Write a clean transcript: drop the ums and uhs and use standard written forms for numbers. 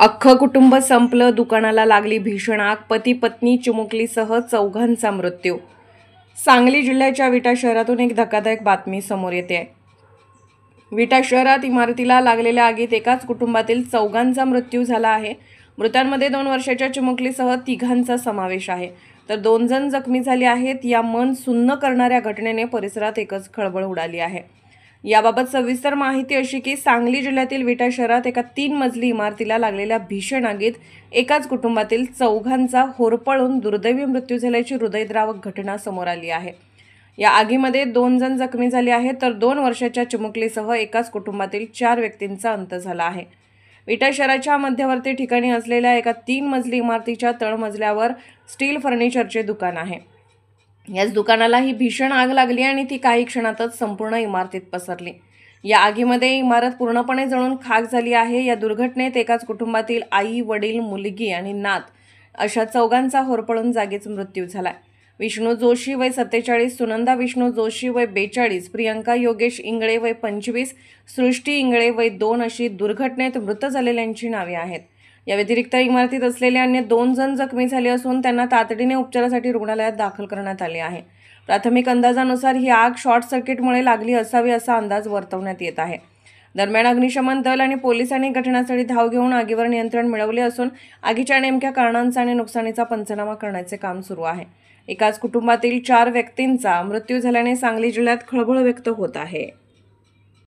अख्खं कुटुंब संपलं, दुकानाला लागली भीषण आग, पती पत्नी चिमुकलीसह चौघांचा मृत्यू। सांगली जिल्ह्याच्या विटा शहरातून एक धक्कादायक बातमी समोर येते आहे। विटा शहरात इमारतीला लागलेल्या आगीत एकाच कुटुंबातील चौघांचा मृत्यू झाला आहे। मृतांमध्ये 2 वर्षाच्या चिमुकलीसह तिघांचा समावेश आहे, तर 2 जण जखमी झाले आहेत। या मन सुन्न करणाऱ्या घटनेने परिसरात एकच खळबळ उडाली आहे। याबाबत सविस्तर माहिती अशी की सांगली जिल्ह्यातील विटा शहरात एका 3 मजली इमारतीला लागलेल्या भीषण आगीत एकाच कुटुंबातील चौघांचा होरपळून दुर्दैवी मृत्यू झाल्याची हृदयद्रावक घटना समोर आली आहे। या आगीमध्ये 2 जण जखमी झाले आहेत, तर 2 वर्षाच्या चिमुकलीसह एकाच कुटुंबातील 4 व्यक्तींचा अंत झाला आहे। विटा शहराच्या मध्यवर्ती ठिकाणी असलेल्या एका 3 मजली इमारतीच्या तळमजल्यावर स्टील फर्निचरचे दुकान आहे। याच दुकानाला ही भीषण आग लागली आणि ती काही क्षणातच संपूर्ण इमारतीत पसरली। या आगीमध्ये इमारत पूर्णपणे जळून खाक झाली आहे। या दुर्घटनेत एकाच कुटुंबातील आई, वडील, मुलगी आणि नात अशा चौघांचा होरपळून जागीच मृत्यू झालाय। विष्णू जोशी वय 47, सुनंदा विष्णू जोशी वय 42, प्रियंका योगेश इंगळे वय 25, सृष्टी इंगळे वय 2 अशी दुर्घटनेत मृत झालेल्यांची नावे आहेत। या व्यतिरिक्त इमारतीत असलेले अन्य 2 जण जखमी झाले असून त्यांना तातडीने उपचारासाठी रुग्णालयात दाखल करण्यात आले आहे। प्राथमिक अंदाजानुसार ही आग शॉर्ट सर्किटमुळे लागली असावी असा अंदाज वर्तवण्यात येत आहे। दरम्यान अग्निशमन दल आणि पोलिसांनी घटनास्थळी धाव घेऊन आगीवर नियंत्रण मिळवले असून आगीच्या नेमक्या कारणांचा आणि नुकसानीचा पंचनामा करण्याचे काम सुरू आहे। एकाच कुटुंबातील 4 व्यक्तींचा मृत्यू झाल्याने सांगली जिल्ह्यात खळबळ व्यक्त होत आहे।